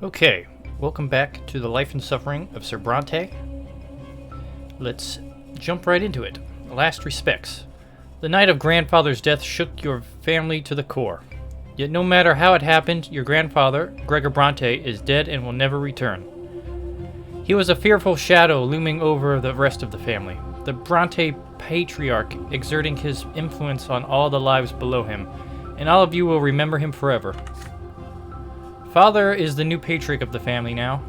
Okay, welcome back to the life and suffering of Sir Brante. Let's jump right into it. Last respects. The night of grandfather's death shook your family to the core. Yet no matter how it happened, your grandfather, Gregor Brante, is dead and will never return. He was a fearful shadow looming over the rest of the family, the Brante patriarch exerting his influence on all the lives below him, and all of you will remember him forever. Father is the new patriarch of the family now,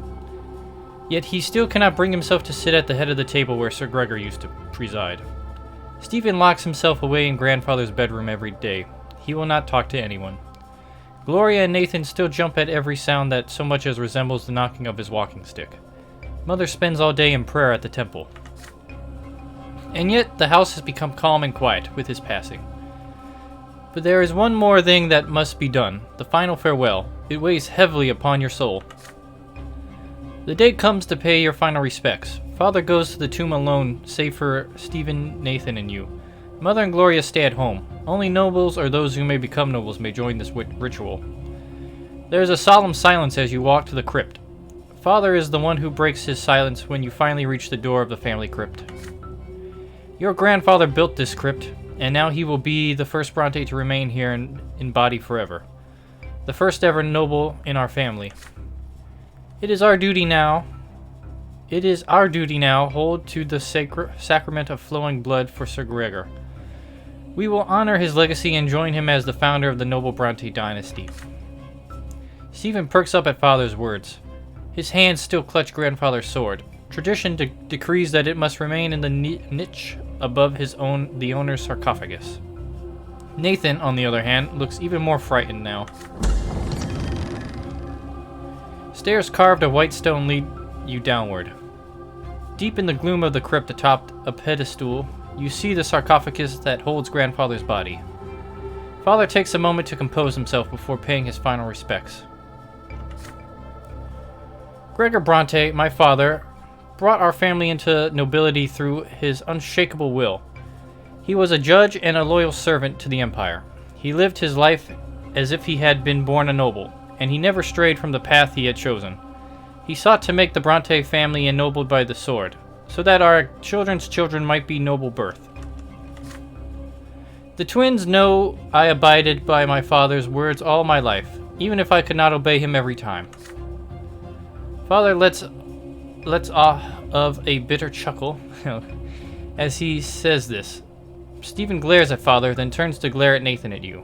yet he still cannot bring himself to sit at the head of the table where Sir Gregor used to preside. Stephen locks himself away in grandfather's bedroom every day. He will not talk to anyone. Gloria and Nathan still jump at every sound that so much as resembles the knocking of his walking stick. Mother spends all day in prayer at the temple. And yet the house has become calm and quiet with his passing. But there is one more thing that must be done, the final farewell. It weighs heavily upon your soul. The day comes to pay your final respects. Father goes to the tomb alone, save for Stephen, Nathan, and you. Mother and Gloria stay at home. Only nobles or those who may become nobles may join this ritual. There is a solemn silence as you walk to the crypt. Father is the one who breaks his silence when you finally reach the door of the family crypt. Your grandfather built this crypt, and now he will be the first Brante to remain here in body forever. The first ever noble in our family. It is our duty now hold to the sacrament of flowing blood for Sir Gregor. We will honor his legacy and join him as the founder of the noble Brante dynasty. Stephen perks up at Father's words. His hands still clutch grandfather's sword. Tradition decrees that it must remain in the niche above the owner's sarcophagus. Nathan, on the other hand, looks even more frightened now. Stairs carved of white stone lead you downward. Deep in the gloom of the crypt atop a pedestal, you see the sarcophagus that holds grandfather's body. Father takes a moment to compose himself before paying his final respects. Gregor Brante, my father, brought our family into nobility through his unshakable will. He was a judge and a loyal servant to the empire. He lived his life as if he had been born a noble, and he never strayed from the path he had chosen. He sought to make the Brante family ennobled by the sword, so that our children's children might be noble birth. The twins know I abided by my father's words all my life, even if I could not obey him every time. Father lets off of a bitter chuckle as he says this. Stephen glares at Father, then turns to glare at Nathan at you.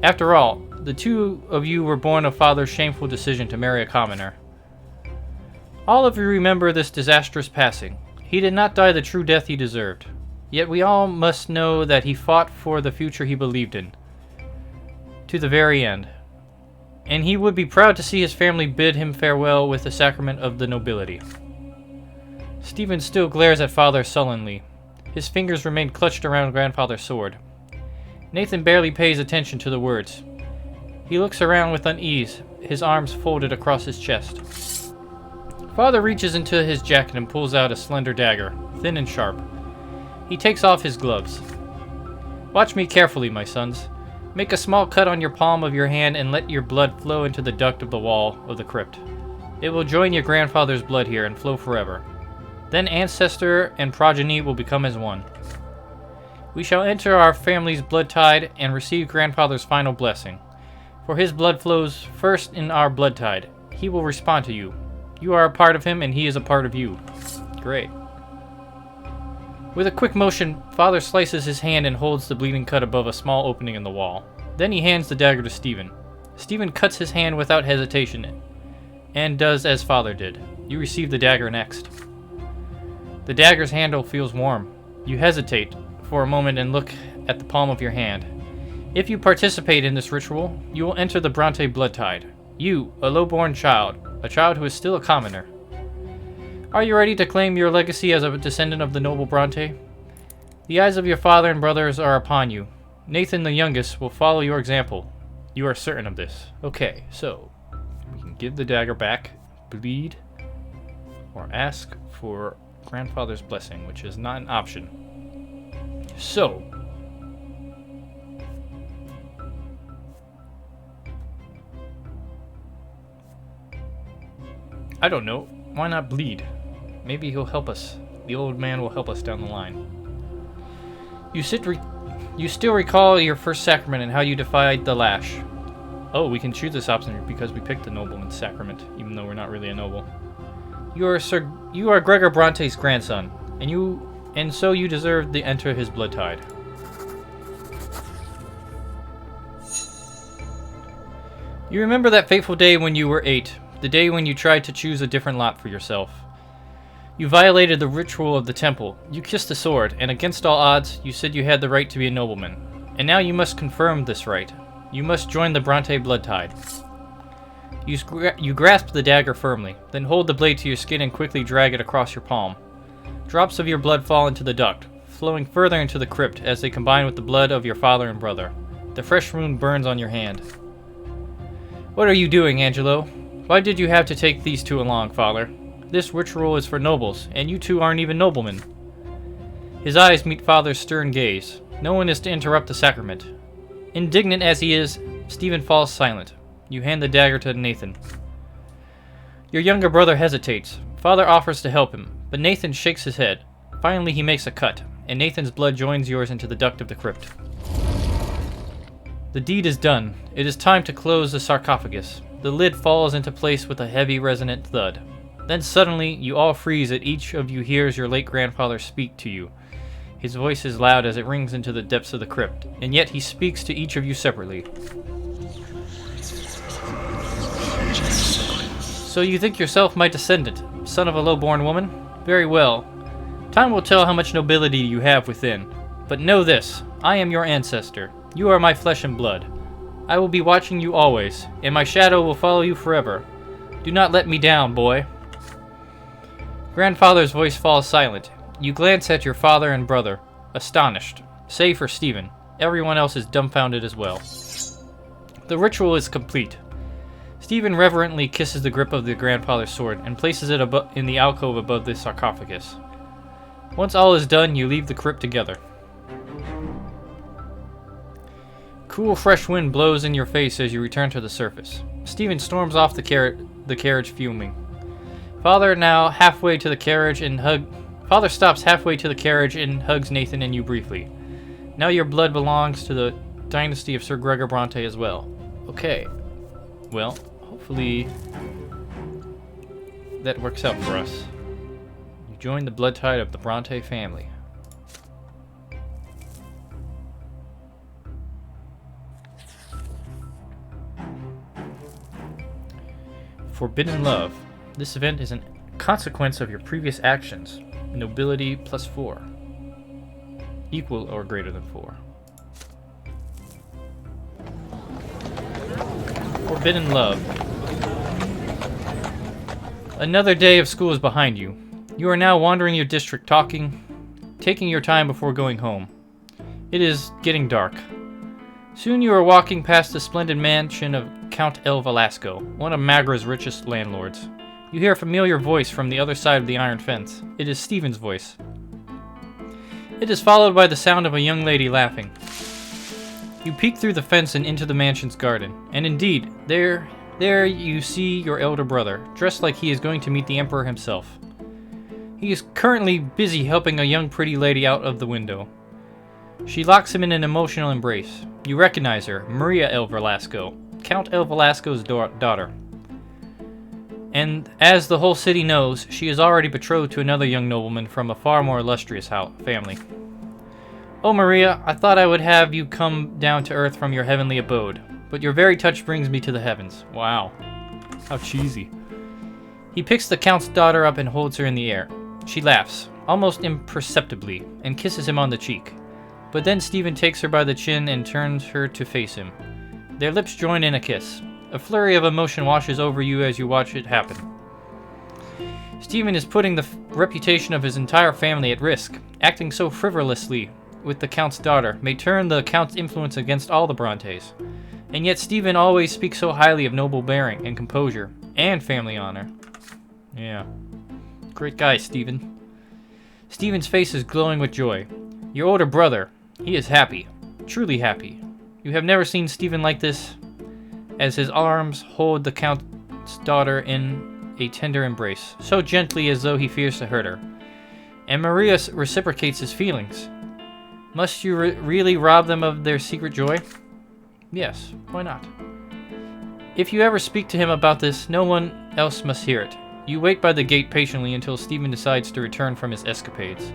After all, the two of you were born of Father's shameful decision to marry a commoner. All of you remember this disastrous passing. He did not die the true death he deserved. Yet we all must know that he fought for the future he believed in, to the very end. And he would be proud to see his family bid him farewell with the sacrament of the nobility. Stephen still glares at Father sullenly. His fingers remain clutched around grandfather's sword. Nathan barely pays attention to the words. He looks around with unease, his arms folded across his chest. Father reaches into his jacket and pulls out a slender dagger, thin and sharp. He takes off his gloves. Watch me carefully, my sons. Make a small cut on your palm of your hand and let your blood flow into the duct of the wall of the crypt. It will join your grandfather's blood here and flow forever. Then ancestor and progeny will become as one. We shall enter our family's blood tide and receive grandfather's final blessing. For his blood flows first in our blood tide. He will respond to you. You are a part of him and he is a part of you. Great. With a quick motion, Father slices his hand and holds the bleeding cut above a small opening in the wall. Then he hands the dagger to Stephen. Stephen cuts his hand without hesitation and does as Father did. You receive the dagger next. The dagger's handle feels warm. You hesitate for a moment and look at the palm of your hand. If you participate in this ritual, you will enter the Brante blood tide. You, a low-born child, a child who is still a commoner. Are you ready to claim your legacy as a descendant of the noble Brante? The eyes of your father and brothers are upon you. Nathan, the youngest, will follow your example. You are certain of this. Okay, so we can give the dagger back, bleed, or ask for grandfather's blessing, which is not an option. So, I don't know. Why not bleed? Maybe he'll help us. The old man will help us down the line. You still recall your first sacrament and how you defied the lash. Oh, we can choose this option because we picked the nobleman's sacrament, even though we're not really a noble. You are Gregor Brante's grandson, and so you deserve to enter his blood tide. You remember that fateful day when you were 8, the day when you tried to choose a different lot for yourself. You violated the ritual of the temple, you kissed the sword, and against all odds, you said you had the right to be a nobleman. And now you must confirm this right. You must join the Brante blood tide. You grasp the dagger firmly, then hold the blade to your skin and quickly drag it across your palm. Drops of your blood fall into the duct, flowing further into the crypt as they combine with the blood of your father and brother. The fresh wound burns on your hand. What are you doing, Angelo? Why did you have to take these two along, father? This ritual is for nobles, and you two aren't even noblemen. His eyes meet father's stern gaze. No one is to interrupt the sacrament. Indignant as he is, Stephen falls silent. You hand the dagger to Nathan. Your younger brother hesitates. Father offers to help him, but Nathan shakes his head. Finally, he makes a cut, and Nathan's blood joins yours into the duct of the crypt. The deed is done. It is time to close the sarcophagus. The lid falls into place with a heavy, resonant thud. Then suddenly, you all freeze as each of you hears your late grandfather speak to you. His voice is loud as it rings into the depths of the crypt, and yet he speaks to each of you separately. So you think yourself my descendant, son of a low-born woman? Very well. Time will tell how much nobility you have within. But know this, I am your ancestor. You are my flesh and blood. I will be watching you always, and my shadow will follow you forever. Do not let me down, boy. Grandfather's voice falls silent. You glance at your father and brother, astonished, save for Stephen. Everyone else is dumbfounded as well. The ritual is complete. Stephen reverently kisses the grip of the grandfather's sword and places it in the alcove above the sarcophagus. Once all is done, you leave the crypt together. Cool, fresh wind blows in your face as you return to the surface. Stephen storms off the carriage fuming. Father stops halfway to the carriage and hugs Nathan and you briefly. Now your blood belongs to the dynasty of Sir Gregor Brante as well. Okay. Well, hopefully that works out for us. You join the blood tide of the Brante family. Forbidden love. This event is a consequence of your previous actions. Nobility +4. Equal or greater than 4. Forbidden love. Another day of school is behind you. You are now wandering your district taking your time before going home. It is getting dark. Soon you are walking past the splendid mansion of Count El Velasco, one of Magra's richest landlords. You hear a familiar voice from the other side of the iron fence. It is Stephen's voice. It is followed by the sound of a young lady laughing. You peek through the fence and into the mansion's garden, and indeed, there you see your elder brother, dressed like he is going to meet the Emperor himself. He is currently busy helping a young pretty lady out of the window. She locks him in an emotional embrace. You recognize her, Maria El Velasco, Count El Velasco's daughter. And as the whole city knows, she is already betrothed to another young nobleman from a far more illustrious family. Oh, Maria, I thought I would have you come down to earth from your heavenly abode, but your very touch brings me to the heavens. Wow. How cheesy. He picks the Count's daughter up and holds her in the air. She laughs, almost imperceptibly, and kisses him on the cheek. But then Stephen takes her by the chin and turns her to face him. Their lips join in a kiss. A flurry of emotion washes over you as you watch it happen. Stephen is putting the reputation of his entire family at risk. Acting so frivolously with the Count's daughter may turn the Count's influence against all the Brantes. And yet Stephen always speaks so highly of noble bearing and composure and family honor. Yeah. Great guy, Stephen. Stephen's face is glowing with joy. Your older brother, he is happy. Truly happy. You have never seen Stephen like this, as his arms hold the Count's daughter in a tender embrace, so gently as though he fears to hurt her. And Maria reciprocates his feelings. Must you really rob them of their secret joy? Yes, why not? If you ever speak to him about this, no one else must hear it. You wait by the gate patiently until Stephen decides to return from his escapades.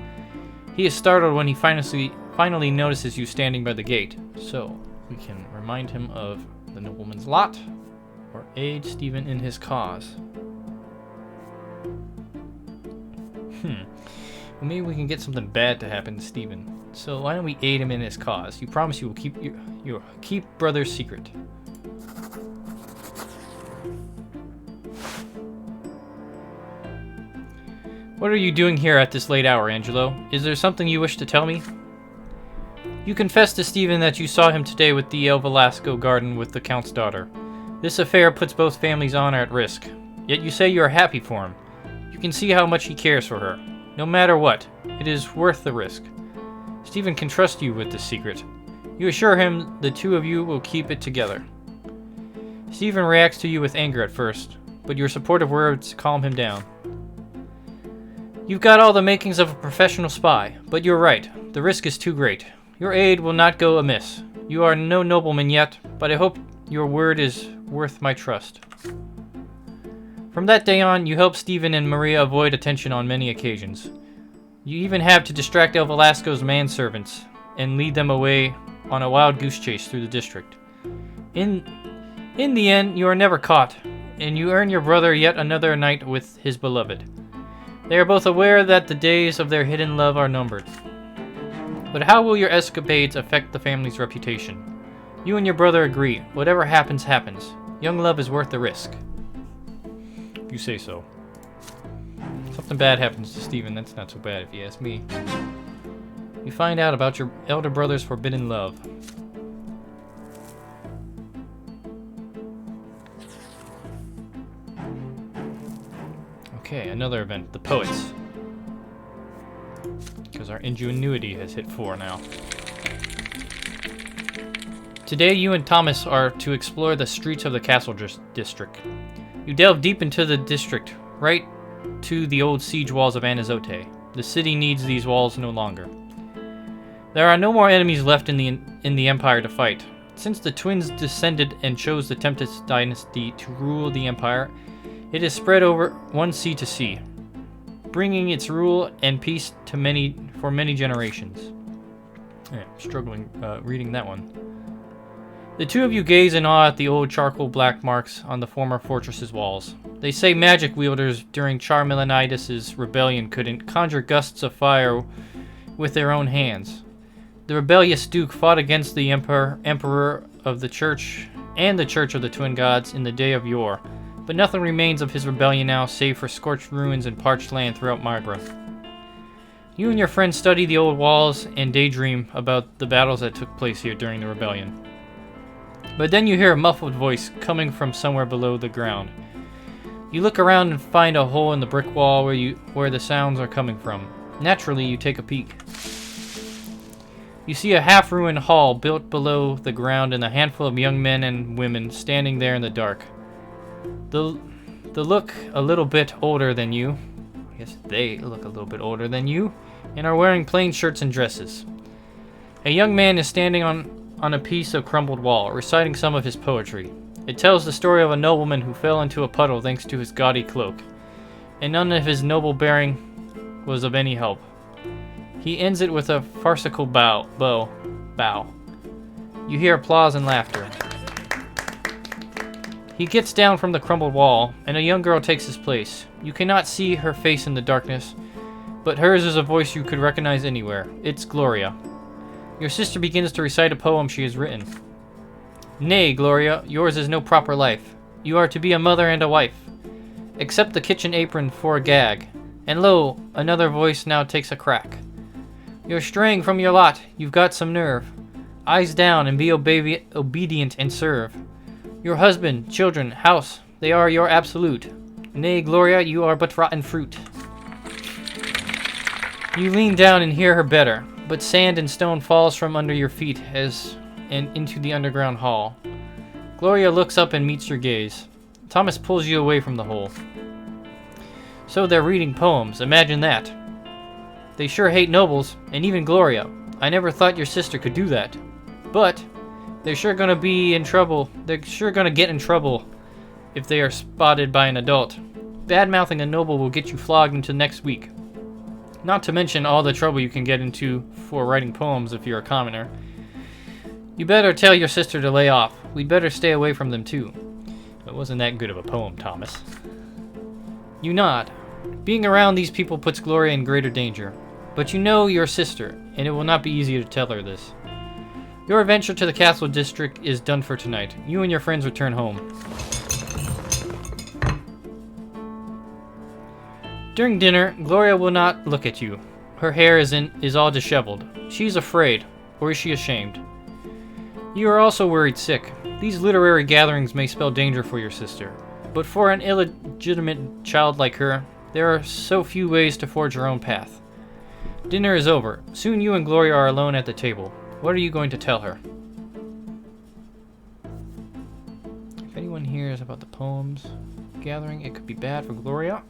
He is startled when he finally notices you standing by the gate, so we can remind him of the nobleman's lot, or aid Stephen in his cause. Well, maybe we can get something bad to happen to Stephen. So why don't we aid him in his cause? You promise you will keep your brother's secret. What are you doing here at this late hour, Angelo? Is there something you wish to tell me? You confessed to Stephen that you saw him today with the El Velasco garden with the Count's daughter. This affair puts both families' honor at risk. Yet you say you are happy for him. You can see how much he cares for her. No matter what, it is worth the risk. Stephen can trust you with this secret. You assure him the two of you will keep it together. Stephen reacts to you with anger at first, but your supportive words calm him down. You've got all the makings of a professional spy, but you're right. The risk is too great. Your aid will not go amiss. You are no nobleman yet, but I hope your word is worth my trust. From that day on, you helped Stephen and Maria avoid attention on many occasions. You even have to distract El Velasco's manservants and lead them away on a wild goose chase through the district. In the end, you are never caught, and you earn your brother yet another night with his beloved. They are both aware that the days of their hidden love are numbered. But how will your escapades affect the family's reputation? You and your brother agree. Whatever happens, happens. Young love is worth the risk. If you say so. Something bad happens to Stephen, that's not so bad if you ask me. You find out about your elder brother's forbidden love. Okay, another event. The poets. Because our ingenuity has hit 4 now. Today, you and Thomas are to explore the streets of the castle district. You delve deep into the district, right to the old siege walls of Anazote. The city needs these walls no longer. There are no more enemies left in the Empire to fight. Since the twins descended and chose the Tempest dynasty to rule the Empire, it is spread over one sea to sea, bringing its rule and peace to for many generations. Yeah, struggling reading that one. The two of you gaze in awe at the old charcoal black marks on the former fortress's walls. They say magic wielders during Charmilonides' rebellion couldn't conjure gusts of fire with their own hands. The rebellious duke fought against the emperor of the church and the Church of the Twin Gods in the day of yore, but nothing remains of his rebellion now save for scorched ruins and parched land throughout Magra. You and your friends study the old walls and daydream about the battles that took place here during the rebellion. But then you hear a muffled voice coming from somewhere below the ground. You look around and find a hole in the brick wall where the sounds are coming from. Naturally, you take a peek. You see a half-ruined hall built below the ground and a handful of young men and women standing there in the dark. They look a little bit older than you. Yes, they look a little bit older than you, and are wearing plain shirts and dresses. A young man is standing on a piece of crumbled wall, reciting some of his poetry. It tells the story of a nobleman who fell into a puddle thanks to his gaudy cloak, and none of his noble bearing was of any help. He ends it with a farcical bow. You hear applause and laughter. He gets down from the crumbled wall, and a young girl takes his place. You cannot see her face in the darkness, but hers is a voice you could recognize anywhere. It's Gloria. Your sister begins to recite a poem she has written. Nay, Gloria, yours is no proper life. You are to be a mother and a wife. Accept the kitchen apron for a gag. And lo, another voice now takes a crack. You're straying from your lot, you've got some nerve. Eyes down and be obedient and serve. Your husband, children, house, they are your absolute. Nay, Gloria, you are but rotten fruit. You lean down and hear her better, but sand and stone falls from under your feet and into the underground hall. Gloria looks up and meets your gaze. Thomas pulls you away from the hole. So they're reading poems, imagine that. They sure hate nobles, and even Gloria. I never thought your sister could do that. But they're sure gonna be in trouble. They're sure gonna get in trouble if they are spotted by an adult. Bad-mouthing a noble will get you flogged into next week. Not to mention all the trouble you can get into for writing poems if you're a commoner. You better tell your sister to lay off. We'd better stay away from them too. It wasn't that good of a poem, Thomas. You nod. Being around these people puts Gloria in greater danger. But you know your sister, and it will not be easy to tell her this. Your adventure to the castle district is done for tonight. You and your friends return home. During dinner, Gloria will not look at you. Her hair is all disheveled. She's afraid, or is she ashamed? You are also worried sick. These literary gatherings may spell danger for your sister. But for an illegitimate child like her, there are so few ways to forge her own path. Dinner is over. Soon you and Gloria are alone at the table. What are you going to tell her? If anyone hears about the poems gathering, it could be bad for Gloria.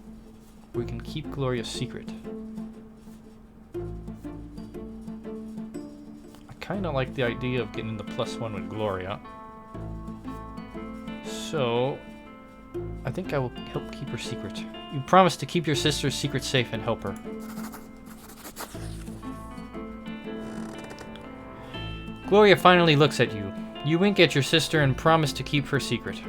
We can keep Gloria's secret. I kind of like the idea of getting the +1 with Gloria. So, I think I will help keep her secret. You promise to keep your sister's secret safe and help her. Gloria finally looks at you. You wink at your sister and promise to keep her secret.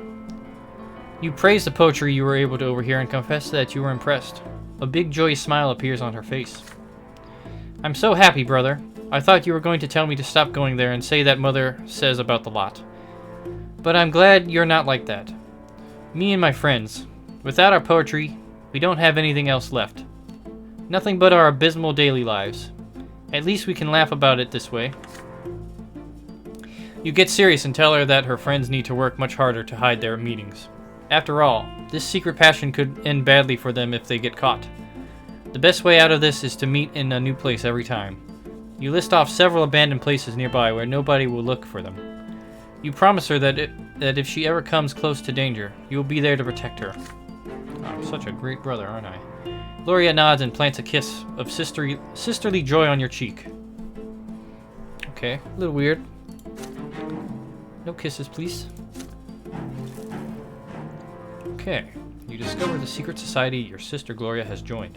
You praise the poetry you were able to overhear and confess that you were impressed. A big joyous smile appears on her face. I'm so happy, brother. I thought you were going to tell me to stop going there and say that Mother says about the lot. But I'm glad you're not like that. Me and my friends. Without our poetry, we don't have anything else left. Nothing but our abysmal daily lives. At least we can laugh about it this way. You get serious and tell her that her friends need to work much harder to hide their meetings. After all, this secret passion could end badly for them if they get caught. The best way out of this is to meet in a new place every time. You list off several abandoned places nearby where nobody will look for them. You promise her that if she ever comes close to danger, you will be there to protect her. I'm such a great brother, aren't I? Gloria nods and plants a kiss of sisterly joy on your cheek. Okay, a little weird. No kisses, please. Okay, you discover the secret society your sister Gloria has joined.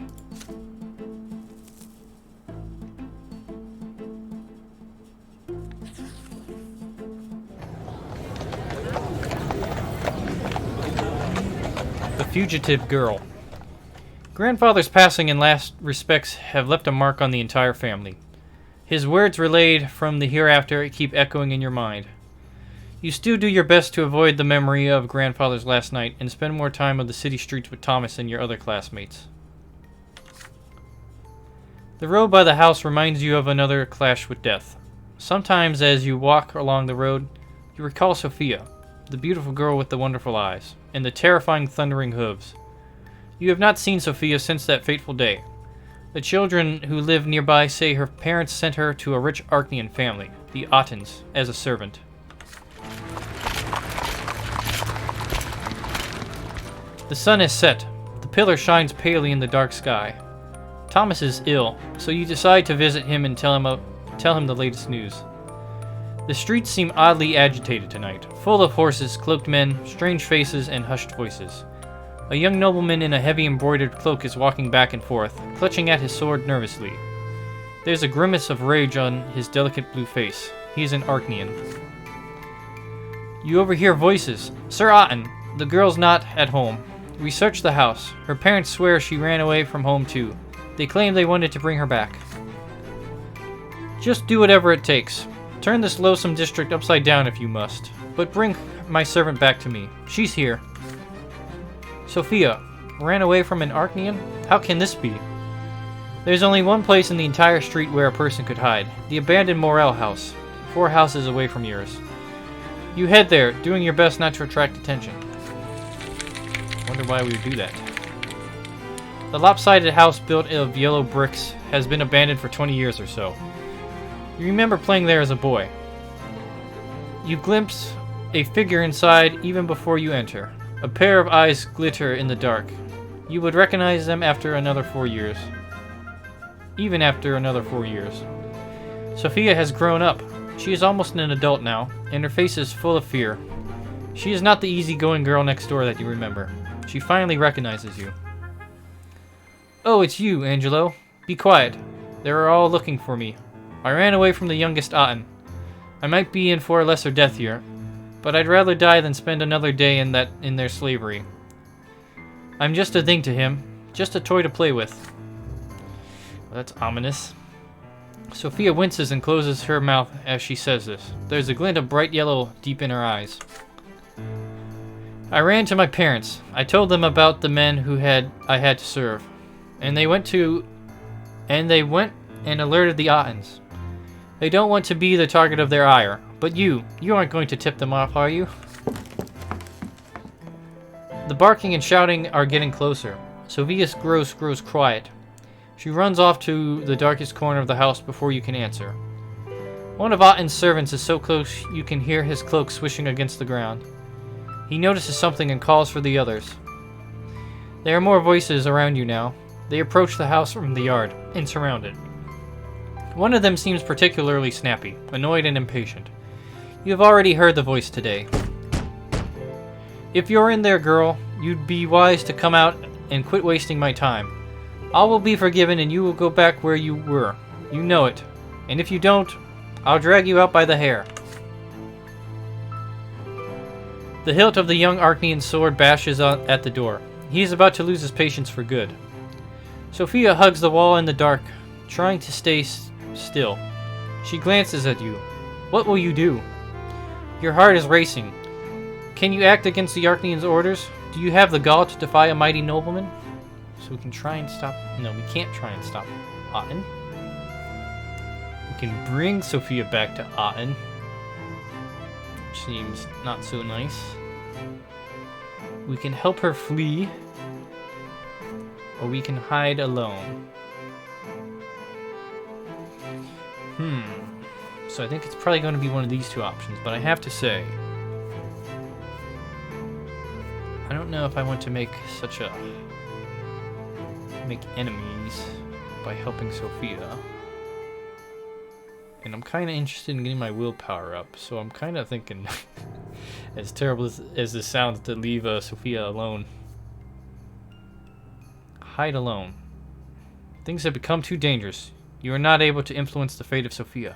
The Fugitive Girl. Grandfather's passing and last respects have left a mark on the entire family. His words relayed from the hereafter keep echoing in your mind. You still do your best to avoid the memory of grandfather's last night and spend more time on the city streets with Thomas and your other classmates. The road by the house reminds you of another clash with death. Sometimes as you walk along the road, you recall Sophia, the beautiful girl with the wonderful eyes, and the terrifying thundering hooves. You have not seen Sophia since that fateful day. The children who live nearby say her parents sent her to a rich Archnean family, the Ottens, as a servant. The sun has set. The pillar shines palely in the dark sky. Thomas is ill, so you decide to visit him and tell him the latest news. The streets seem oddly agitated tonight, full of horses, cloaked men, strange faces, and hushed voices. A young nobleman in a heavy embroidered cloak is walking back and forth, clutching at his sword nervously. There's a grimace of rage on his delicate blue face. He is an Archnean. You overhear voices. Sir Otten, the girl's not at home. We searched the house. Her parents swear she ran away from home too. They claim they wanted to bring her back. Just do whatever it takes. Turn this loathsome district upside down if you must. But bring my servant back to me. She's here. Sophia, ran away from an Archnean? How can this be? There's only one place in the entire street where a person could hide. The abandoned Morel house. 4 houses away from yours. You head there, doing your best not to attract attention. Wonder why we would do that. The lopsided house built of yellow bricks has been abandoned for 20 years or so. You remember playing there as a boy. You glimpse a figure inside even before you enter. A pair of eyes glitter in the dark. You would recognize them after another 4 years. Even after another 4 years. Sophia has grown up. She is almost an adult now, and her face is full of fear. She is not the easygoing girl next door that you remember. She finally recognizes you. Oh, it's you, Angelo. Be quiet. They are all looking for me. I ran away from the youngest Otten. I might be in for a lesser death here, but I'd rather die than spend another day in their slavery. I'm just a thing to him, just a toy to play with. Well, that's ominous. Sophia winces and closes her mouth as she says this. There's a glint of bright yellow deep in her eyes. I ran to my parents. I told them about the men I had to serve, and they went and alerted the Ottens. They don't want to be the target of their ire, but you aren't going to tip them off, are you? The barking and shouting are getting closer. Sophia grows quiet. She runs off to the darkest corner of the house before you can answer. One of Otten's servants is so close you can hear his cloak swishing against the ground. He notices something and calls for the others. There are more voices around you now. They approach the house from the yard and surround it. One of them seems particularly snappy, annoyed and impatient. You have already heard the voice today. If you're in there, girl, you'd be wise to come out and quit wasting my time. All will be forgiven and you will go back where you were. You know it. And if you don't, I'll drag you out by the hair. The hilt of the young Archnean's sword bashes at the door. He is about to lose his patience for good. Sophia hugs the wall in the dark, trying to stay still. She glances at you. What will you do? Your heart is racing. Can you act against the Archnean's orders? Do you have the gall to defy a mighty nobleman? So we can try and stop... No, we can't try and stop Otten. We can bring Sophia back to Otten. Which seems not so nice. We can help her flee. Or we can hide alone. So I think it's probably going to be one of these two options, but I have to say, I don't know if I want to make enemies by helping Sophia. And I'm kind of interested in getting my willpower up, so I'm kind of thinking, as terrible as this sounds, to leave Sophia alone. Hide alone. Things have become too dangerous. You are not able to influence the fate of Sophia.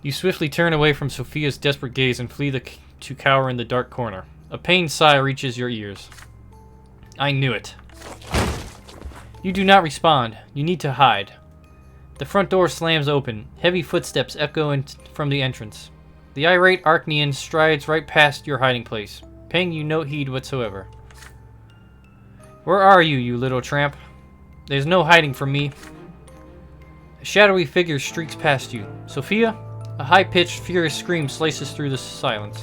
You swiftly turn away from Sophia's desperate gaze and flee to cower in the dark corner. A pained sigh reaches your ears. I knew it. You do not respond. You need to hide. The front door slams open. Heavy footsteps echo from the entrance. The irate Archnean strides right past your hiding place, paying you no heed whatsoever. Where are you, you little tramp? There's no hiding from me. A shadowy figure streaks past you. Sophia? A high-pitched, furious scream slices through the silence.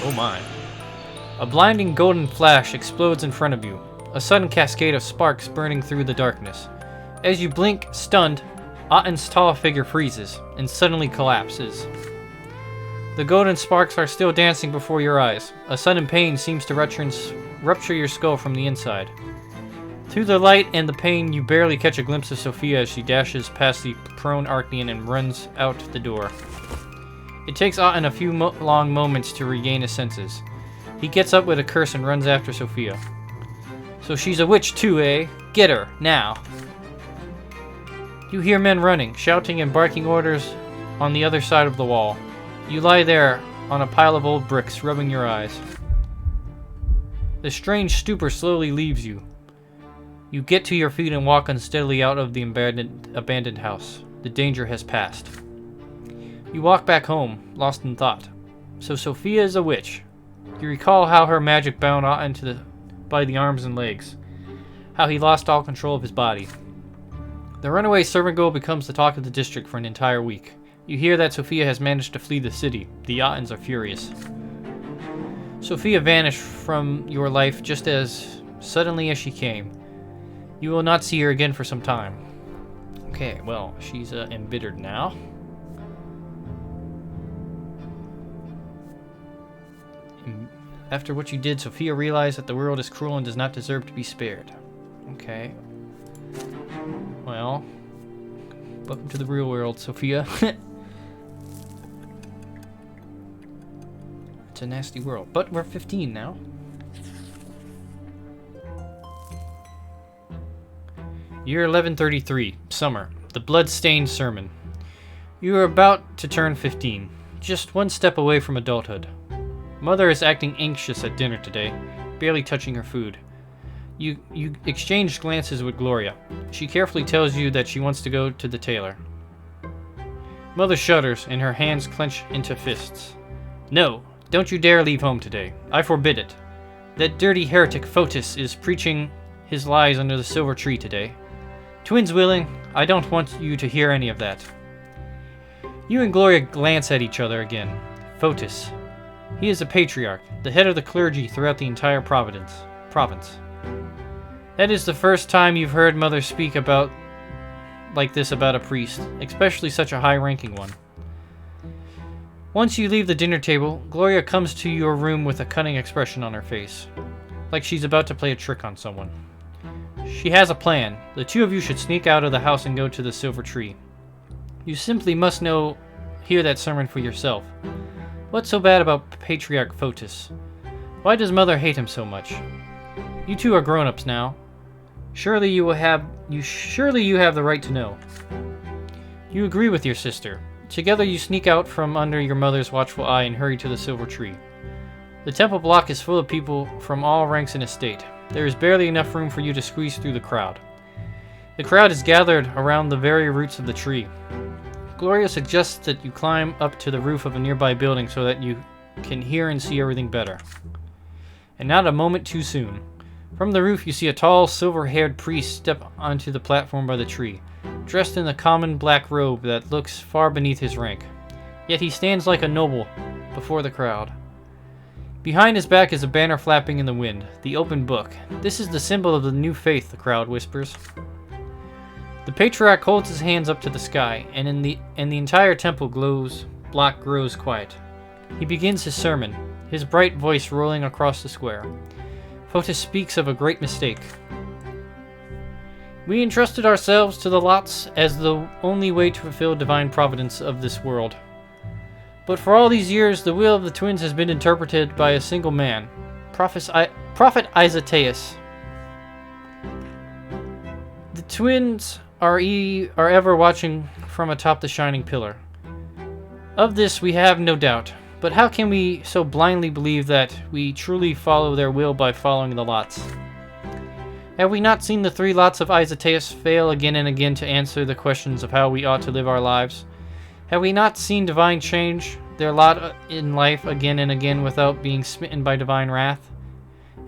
Oh my. A blinding golden flash explodes in front of you, a sudden cascade of sparks burning through the darkness. As you blink, stunned, Otten's tall figure freezes and suddenly collapses. The golden sparks are still dancing before your eyes. A sudden pain seems to rupture your skull from the inside. Through the light and the pain, you barely catch a glimpse of Sophia as she dashes past the prone Archnean and runs out the door. It takes Otten a few long moments to regain his senses. He gets up with a curse and runs after Sophia. So she's a witch too, eh? Get her, now! You hear men running, shouting and barking orders on the other side of the wall. You lie there on a pile of old bricks, rubbing your eyes. The strange stupor slowly leaves you. You get to your feet and walk unsteadily out of the abandoned house. The danger has passed. You walk back home, lost in thought. So Sophia is a witch. You recall how her magic bound Otten by the arms and legs. How he lost all control of his body. The runaway servant girl becomes the talk of the district for an entire week. You hear that Sophia has managed to flee the city. The Ottens are furious. Sophia vanished from your life just as suddenly as she came. You will not see her again for some time. Okay, well, she's embittered now. After what you did, Sophia realized that the world is cruel and does not deserve to be spared. Okay. Well, welcome to the real world, Sophia. It's a nasty world, but we're 15 now. Year 1133, summer. The blood-stained sermon. You are about to turn 15, just one step away from adulthood. Mother is acting anxious at dinner today, barely touching her food. You exchange glances with Gloria. She carefully tells you that she wants to go to the tailor. Mother shudders, and her hands clench into fists. No, don't you dare leave home today. I forbid it. That dirty heretic Fotis is preaching his lies under the silver tree today. Twins willing, I don't want you to hear any of that. You and Gloria glance at each other again. Fotis. He is a patriarch, the head of the clergy throughout the entire province. That is the first time you've heard Mother speak like this about a priest, especially such a high-ranking one. Once you leave the dinner table, Gloria comes to your room with a cunning expression on her face, like she's about to play a trick on someone. She has a plan. The two of you should sneak out of the house and go to the silver tree. You simply must hear that sermon for yourself. What's so bad about Patriarch Fotis? Why does Mother hate him so much? You two are grown-ups now. Surely you have the right to know. You agree with your sister. Together you sneak out from under your mother's watchful eye and hurry to the silver tree. The temple block is full of people from all ranks and estate. There is barely enough room for you to squeeze through the crowd. The crowd is gathered around the very roots of the tree. Gloria suggests that you climb up to the roof of a nearby building so that you can hear and see everything better. And not a moment too soon. From the roof you see a tall, silver-haired priest step onto the platform by the tree, dressed in the common black robe that looks far beneath his rank. Yet he stands like a noble before the crowd. Behind his back is a banner flapping in the wind, the open book. This is the symbol of the new faith, the crowd whispers. The patriarch holds his hands up to the sky, and the entire temple block grows quiet. He begins his sermon, his bright voice rolling across the square. Fotis speaks of a great mistake. We entrusted ourselves to the lots as the only way to fulfill divine providence of this world. But for all these years, the will of the twins has been interpreted by a single man, Prophet Isateus. The twins are ever watching from atop the shining pillar. Of this we have no doubt, but how can we so blindly believe that we truly follow their will by following the lots? Have we not seen the three lots of Isateus fail again and again to answer the questions of how we ought to live our lives? Have we not seen divine change their lot in life again and again without being smitten by divine wrath?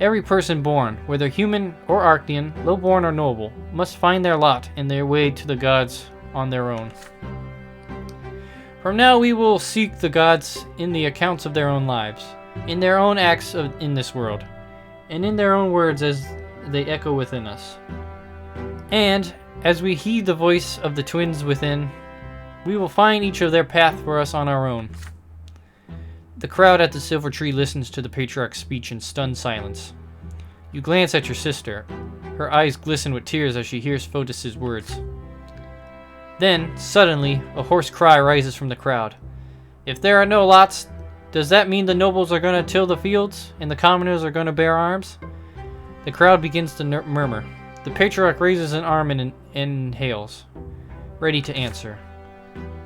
Every person born, whether human or Arctian, low-born or noble, must find their lot and their way to the gods on their own. From now we will seek the gods in the accounts of their own lives, in their own acts in this world, and in their own words as they echo within us. And, as we heed the voice of the twins within, we will find each of their path for us on our own. The crowd at the silver tree listens to the patriarch's speech in stunned silence. You glance at your sister. Her eyes glisten with tears as she hears Fotis' words. Then, suddenly, a hoarse cry rises from the crowd. If there are no lots, does that mean the nobles are going to till the fields, and the commoners are going to bear arms? The crowd begins to murmur. The patriarch raises an arm and inhales, ready to answer.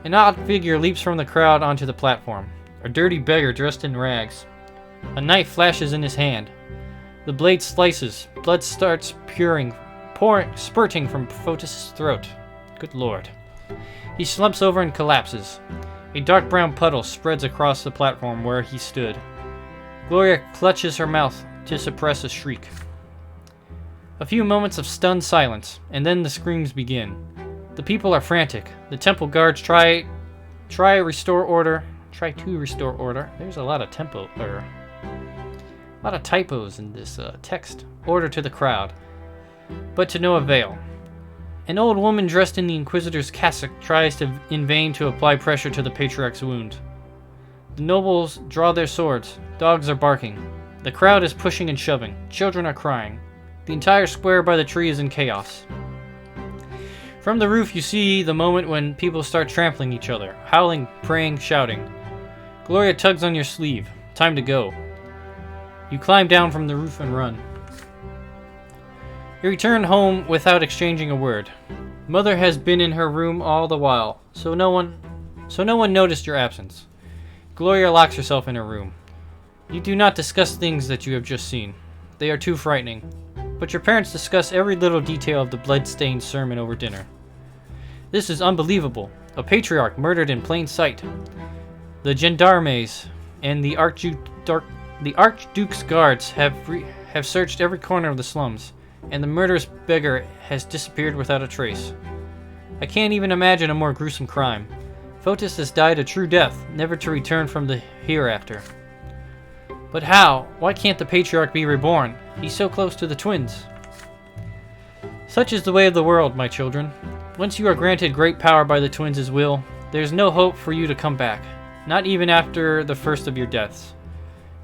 An odd figure leaps from the crowd onto the platform. A dirty beggar dressed in rags. A knife flashes in his hand. The blade slices. Blood starts spurting from Fotis' throat. Good lord. He slumps over and collapses. A dark brown puddle spreads across the platform where he stood. Gloria clutches her mouth to suppress a shriek. A few moments of stunned silence, and then the screams begin. The people are frantic. The temple guards try to restore order. There's a lot of typos in this text. Order to the crowd, but to no avail. An old woman dressed in the Inquisitor's cassock tries in vain to apply pressure to the Patriarch's wound. The nobles draw their swords. Dogs are barking. The crowd is pushing and shoving. Children are crying. The entire square by the tree is in chaos. From the roof you see the moment when people start trampling each other, howling, praying, shouting. Gloria tugs on your sleeve. Time to go. You climb down from the roof and run. You return home without exchanging a word. Mother has been in her room all the while, so no one noticed your absence. Gloria locks herself in her room. You do not discuss things that you have just seen. They are too frightening. But your parents discuss every little detail of the blood-stained sermon over dinner. This is unbelievable. A patriarch murdered in plain sight. The gendarmes and the Archduke's guards have searched every corner of the slums, and the murderous beggar has disappeared without a trace. I can't even imagine a more gruesome crime. Fotis has died a true death, never to return from the hereafter. But how? Why can't the Patriarch be reborn? He's so close to the twins. Such is the way of the world, my children. Once you are granted great power by the twins' will, there's no hope for you to come back, not even after the first of your deaths.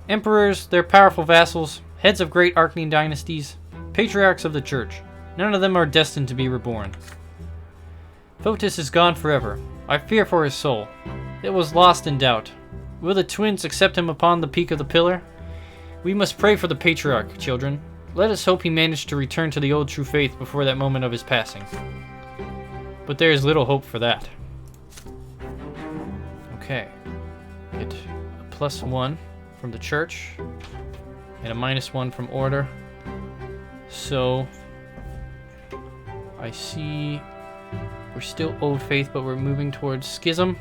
Emperors, their powerful vassals, heads of great Arcane dynasties, patriarchs of the church, none of them are destined to be reborn. Fotis is gone forever. I fear for his soul. It was lost in doubt. Will the twins accept him upon the peak of the pillar? We must pray for the Patriarch, children. Let us hope he managed to return to the old true faith before that moment of his passing. But there is little hope for that. Okay. Get a +1 from the church and a -1 from order. So I see we're still old faith, but we're moving towards schism.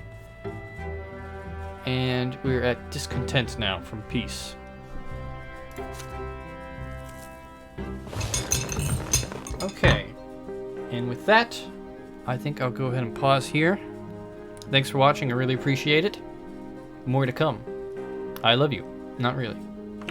And we're at discontent now from peace. Okay. And with that, I think I'll go ahead and pause here. Thanks for watching. I really appreciate it. More to come. I love you. Not really.